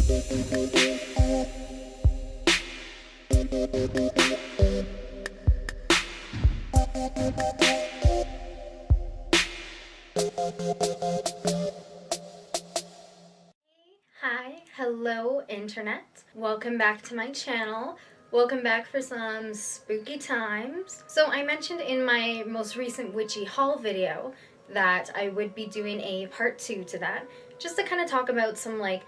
Hi, hello internet. Welcome back to my channel. Welcome back for some spooky times. So I mentioned in my most recent witchy haul video that I would be doing a part 2 to that, just to kind of talk about some like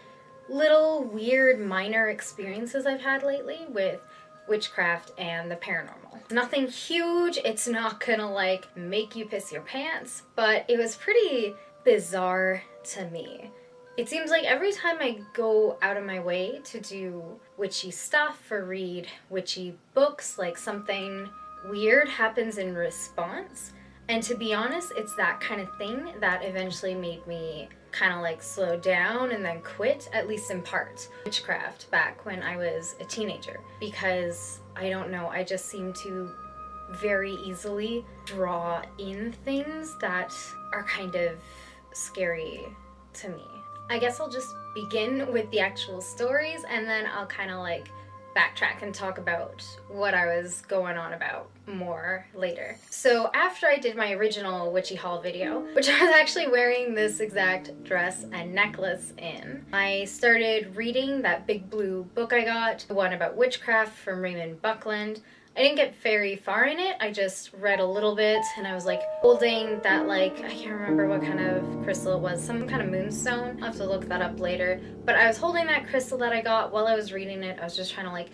little weird minor experiences I've had lately with witchcraft and the paranormal. Nothing huge, it's not gonna like make you piss your pants, but it was pretty bizarre to me. It seems like every time I go out of my way to do witchy stuff or read witchy books, like something weird happens in response. And to be honest, it's that kind of thing that eventually made me kind of like slow down and then quit, at least in part, witchcraft back when I was a teenager. Because, I don't know, I just seem to very easily draw in things that are kind of scary to me. I guess I'll just begin with the actual stories and then I'll kind of like backtrack and talk about what I was going on about more later. So after I did my original witchy haul video, which I was actually wearing this exact dress and necklace in, I started reading that big blue book I got, the one about witchcraft from Raymond Buckland. I didn't get very far in it, I just read a little bit and I was like holding that like, I can't remember what kind of crystal it was, some kind of moonstone. I'll have to look that up later. But I was holding that crystal that I got while I was reading it. I was just trying to like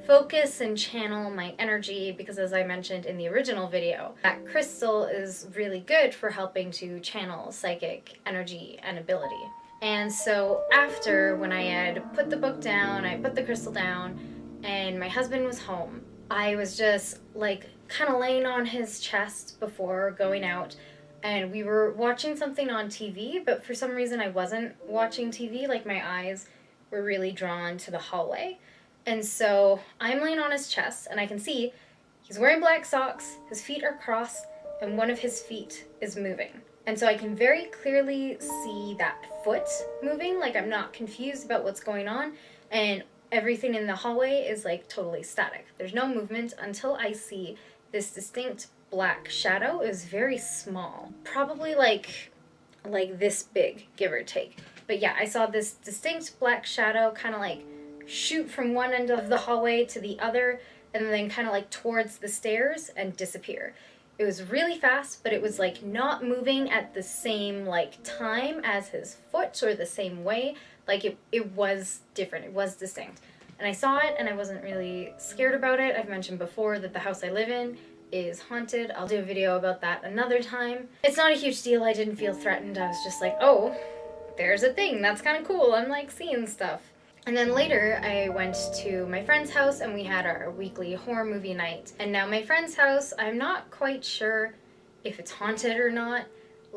focus and channel my energy because, as I mentioned in the original video, that crystal is really good for helping to channel psychic energy and ability. And so after, when I had put the book down, I put the crystal down and my husband was home, I was just like kind of laying on his chest before going out and we were watching something on TV, but for some reason I wasn't watching TV, like my eyes were really drawn to the hallway. And so I'm laying on his chest and I can see he's wearing black socks, his feet are crossed, and one of his feet is moving. And so I can very clearly see that foot moving, like I'm not confused about what's going on, and everything in the hallway is like totally static. There's no movement until I see this distinct black shadow. It was very small, probably like this big, give or take. But yeah, I saw this distinct black shadow kind of like shoot from one end of the hallway to the other and then kind of like towards the stairs and disappear. It was really fast, but it was like not moving at the same like time as his foot or the same way. Like it was different, it was distinct. And I saw it and I wasn't really scared about it. I've mentioned before that the house I live in is haunted. I'll do a video about that another time. It's not a huge deal, I didn't feel threatened. I was just like, oh, there's a thing, that's kind of cool. I'm like seeing stuff. And then later I went to my friend's house and we had our weekly horror movie night. And now my friend's house, I'm not quite sure if it's haunted or not.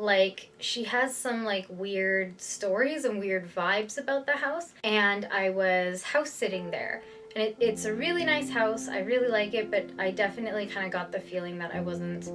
Like, she has some like weird stories and weird vibes about the house, and I was house sitting there. And it's a really nice house, I really like it, but I definitely kind of got the feeling that I wasn't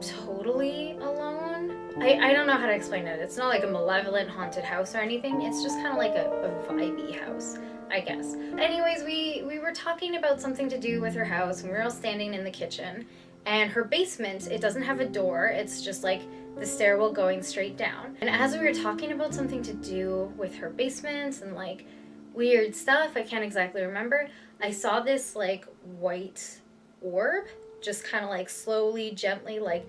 totally alone. I don't know how to explain it. It's not like a malevolent haunted house or anything, it's just kind of like a vibey house, I guess. Anyways, we were talking about something to do with her house, and we were all standing in the kitchen, and her basement, it doesn't have a door, it's just like the stairwell going straight down. And as we were talking about something to do with her basement and like weird stuff, I can't exactly remember, I saw this like white orb just kind of like slowly, gently like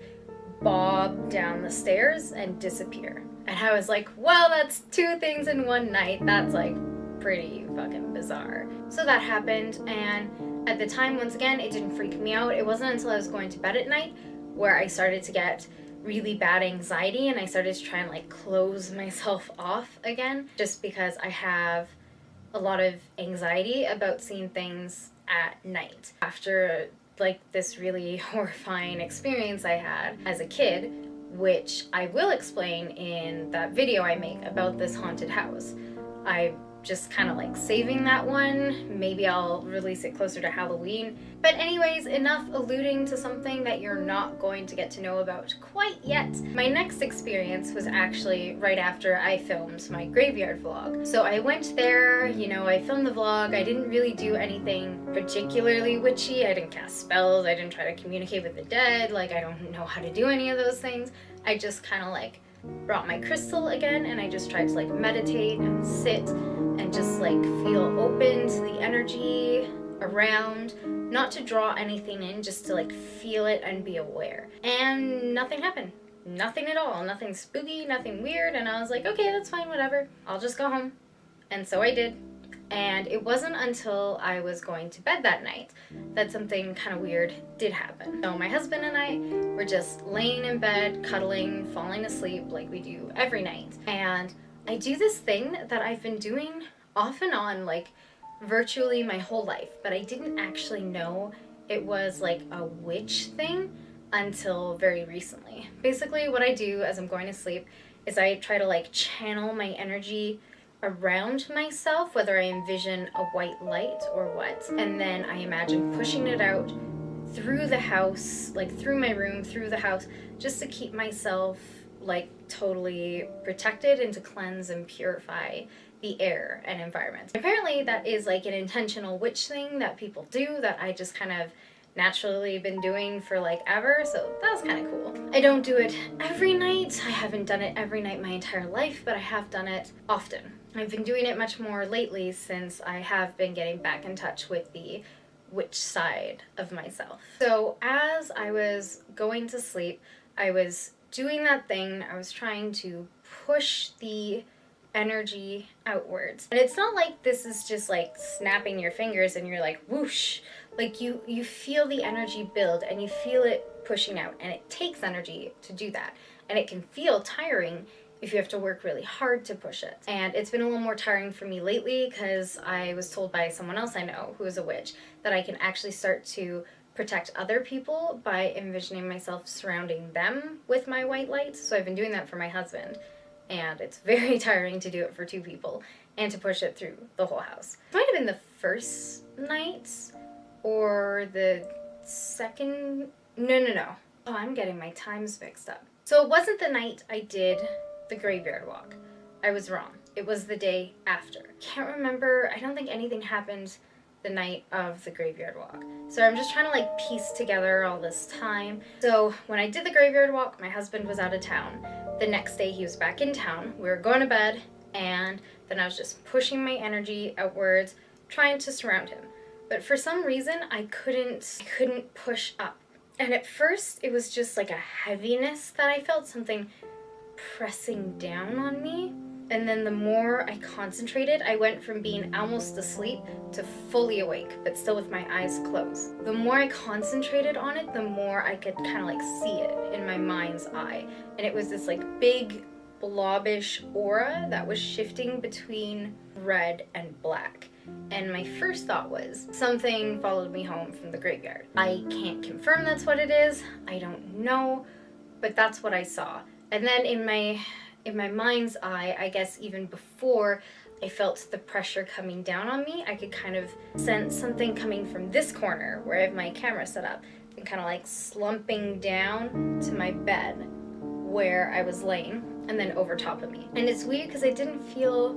bob down the stairs and disappear. And I was like, well, that's two things in one night. That's like pretty fucking bizarre. So that happened, and at the time, once again, it didn't freak me out. It wasn't until I was going to bed at night where I started to get really bad anxiety and I started to try and like close myself off again, just because I have a lot of anxiety about seeing things at night after like this really horrifying experience I had as a kid, which I will explain in that video I make about this haunted house. I just kind of like saving that one. Maybe I'll release it closer to Halloween. But anyways, enough alluding to something that you're not going to get to know about quite yet. My next experience was actually right after I filmed my graveyard vlog. So I went there, you know, I filmed the vlog. I didn't really do anything particularly witchy. I didn't cast spells. I didn't try to communicate with the dead. Like, I don't know how to do any of those things. I just kind of like brought my crystal again, and I just tried to like meditate and sit and just like feel open to the energy around, not to draw anything in, just to like feel it and be aware. And nothing happened. Nothing at all. Nothing spooky, nothing weird. And I was like, okay, that's fine, whatever. I'll just go home. And so I did. And it wasn't until I was going to bed that night that something kind of weird did happen. So my husband and I were just laying in bed, cuddling, falling asleep like we do every night. And I do this thing that I've been doing off and on, like virtually my whole life, but I didn't actually know it was like a witch thing until very recently. Basically, what I do as I'm going to sleep is I try to like channel my energy around myself, whether I envision a white light or what, and then I imagine pushing it out through the house, like through my room, through the house, just to keep myself like totally protected and to cleanse and purify the air and environment. Apparently that is like an intentional witch thing that people do that I just kind of naturally been doing for like ever, so that was kind of cool. I don't do it every night. I haven't done it every night my entire life, but I have done it often. I've been doing it much more lately since I have been getting back in touch with the witch side of myself. So as I was going to sleep, I was doing that thing. I was trying to push the energy outwards. And it's not like this is just like snapping your fingers and you're like whoosh. Like you feel the energy build and you feel it pushing out, and it takes energy to do that. And it can feel tiring if you have to work really hard to push it. And it's been a little more tiring for me lately because I was told by someone else I know who is a witch that I can actually start to protect other people by envisioning myself surrounding them with my white light. So I've been doing that for my husband, and it's very tiring to do it for two people and to push it through the whole house. It might have been the first night or the second, no. Oh, I'm getting my times mixed up. So it wasn't the night I did the graveyard walk. I was wrong. It was the day after. Can't remember. I don't think anything happened the night of the graveyard walk. So I'm just trying to like piece together all this time. So when I did the graveyard walk, my husband was out of town. The next day he was back in town. We were going to bed, and then I was just pushing my energy outwards, trying to surround him. But for some reason I couldn't push up. And at first it was just like a heaviness that I felt, something pressing down on me. And then the more I concentrated, I went from being almost asleep to fully awake, but still with my eyes closed. The more I concentrated on it, the more I could kind of like see it in my mind's eye. And it was this like big blobbish aura that was shifting between red and black. And my first thought was, something followed me home from the graveyard. I can't confirm that's what it is. I don't know, but that's what I saw. And then in my mind's eye, I guess even before I felt the pressure coming down on me, I could kind of sense something coming from this corner where I have my camera set up and kind of like slumping down to my bed where I was laying, and then over top of me. And it's weird because I didn't feel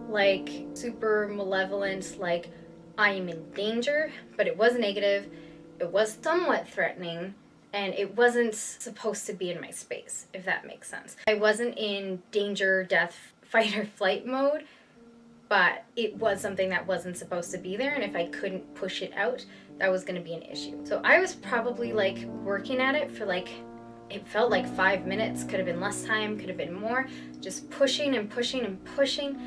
like super malevolent, like I am in danger, but it was negative, it was somewhat threatening, and it wasn't supposed to be in my space, if that makes sense. I wasn't in danger, death, fight or flight mode, but it was something that wasn't supposed to be there, and if I couldn't push it out, that was going to be an issue. So I was probably like working at it for like, it felt like 5 minutes, could have been less time, could have been more, just pushing and pushing and pushing,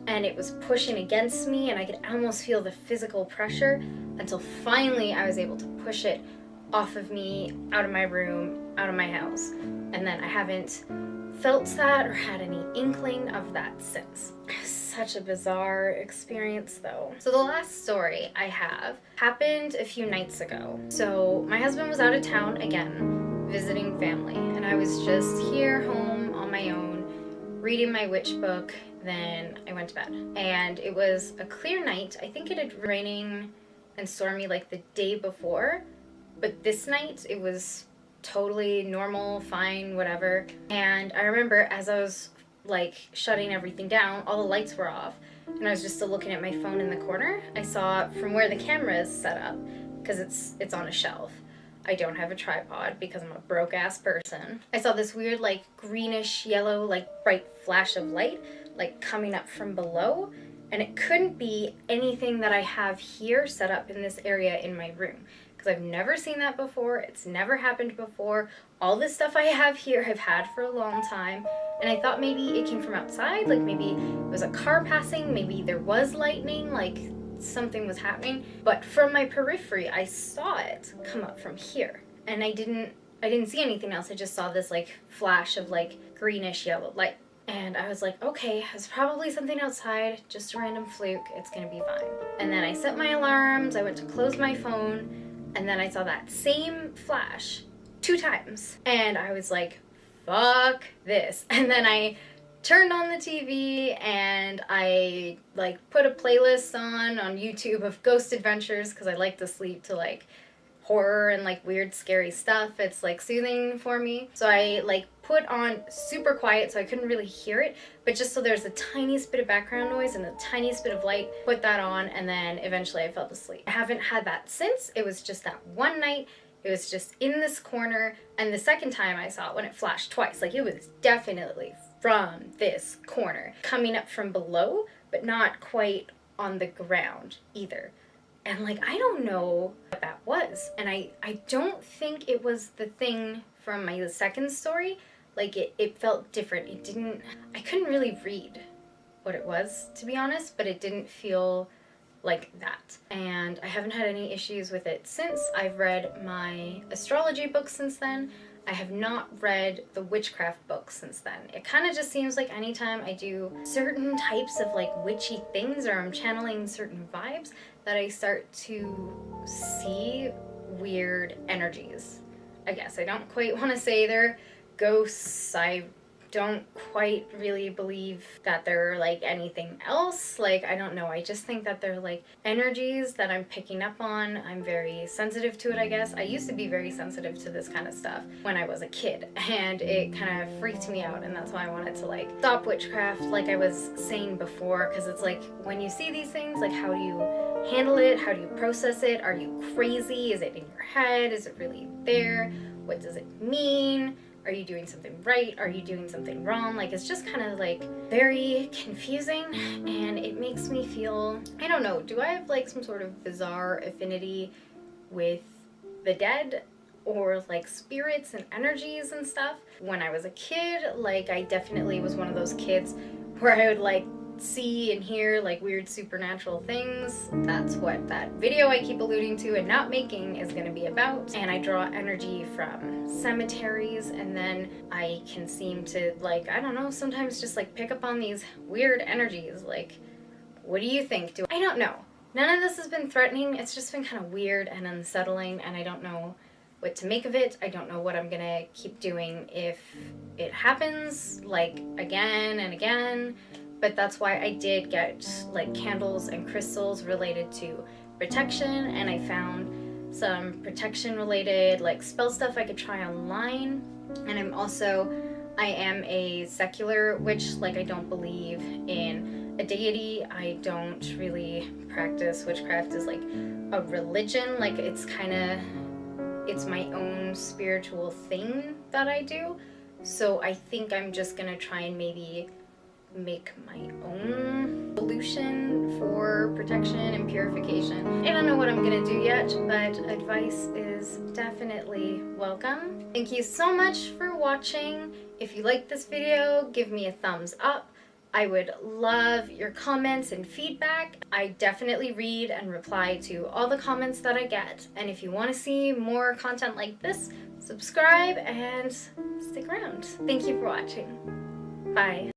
and it was pushing against me, and I could almost feel the physical pressure until finally I was able to push it off of me, out of my room, out of my house. And then I haven't felt that or had any inkling of that since. Such a bizarre experience though. So the last story I have happened a few nights ago. So my husband was out of town again, visiting family, and I was just here home on my own, reading my witch book, then I went to bed. And it was a clear night. I think it had been raining and stormy like the day before, but this night it was totally normal, fine, whatever. And I remember as I was like shutting everything down, all the lights were off, and I was just still looking at my phone in the corner. I saw from where the camera is set up, because it's on a shelf. I don't have a tripod because I'm a broke ass person. I saw this weird like greenish yellow like bright flash of light like coming up from below, and it couldn't be anything that I have here set up in this area in my room, because I've never seen that before. It's never happened before. All this stuff I have here I've had for a long time, and I thought maybe it came from outside, like maybe it was a car passing, maybe there was lightning, like something was happening. But from my periphery I saw it come up from here, and I didn't see anything else. I just saw this like flash of like greenish yellow light. And I was like, okay, it's probably something outside, just a random fluke, it's gonna be fine. And then I set my alarms, I went to close my phone, and then I saw that same flash 2 times. And I was like, fuck this. And then I turned on the TV and I like put a playlist on YouTube of ghost adventures, because I like to sleep to like horror and like weird scary stuff. It's like soothing for me. So I like put on super quiet so I couldn't really hear it, but just so there's the tiniest bit of background noise and the tiniest bit of light, put that on, and then eventually I fell asleep. I haven't had that since. It was just that one night. It was just in this corner, and the second time I saw it when it flashed twice, like it was definitely from this corner, coming up from below, but not quite on the ground either. And like, I don't know what that was. And I don't think it was the thing from my second story. Like it felt different. I couldn't really read what it was, to be honest, but it didn't feel like that. And I haven't had any issues with it since. I've read my astrology book since then. I have not read the witchcraft book since then. It kind of just seems like anytime I do certain types of like witchy things, or I'm channeling certain vibes, that I start to see weird energies. I guess I don't quite want to say they're ghosts. I don't quite really believe that they're like anything else. Like, I don't know. I just think that they're like energies that I'm picking up on. I'm very sensitive to it, I guess. I used to be very sensitive to this kind of stuff when I was a kid, and it kind of freaked me out, and that's why I wanted to like stop witchcraft, like I was saying before, because it's like when you see these things, like how do you handle it? How do you process it? Are you crazy? Is it in your head? Is it really there? What does it mean? Are you doing something right? Are you doing something wrong? Like, it's just kind of like very confusing, and it makes me feel, I don't know, do I have like some sort of bizarre affinity with the dead, or like spirits and energies and stuff? When I was a kid, like I definitely was one of those kids where I would like see and hear like weird supernatural things. That's what that video I keep alluding to and not making is going to be about. And I draw energy from cemeteries, and then I can seem to like, I don't know, sometimes just like pick up on these weird energies. Like, what do you think? I don't know. None of this has been threatening. It's just been kind of weird and unsettling, and I don't know what to make of it. I don't know what I'm gonna keep doing if it happens like again and again. But that's why I did get like candles and crystals related to protection, and I found some protection related like spell stuff I could try online. And I am a secular witch. Like, I don't believe in a deity. I don't really practice witchcraft as like a religion. Like, it's my own spiritual thing that I do. So I think I'm just gonna try and maybe make my own solution for protection and purification. I don't know what I'm gonna do yet, but advice is definitely welcome. Thank you so much for watching. If you liked this video, give me a thumbs up. I would love your comments and feedback. I definitely read and reply to all the comments that I get. And if you want to see more content like this, subscribe and stick around. Thank you for watching. Bye.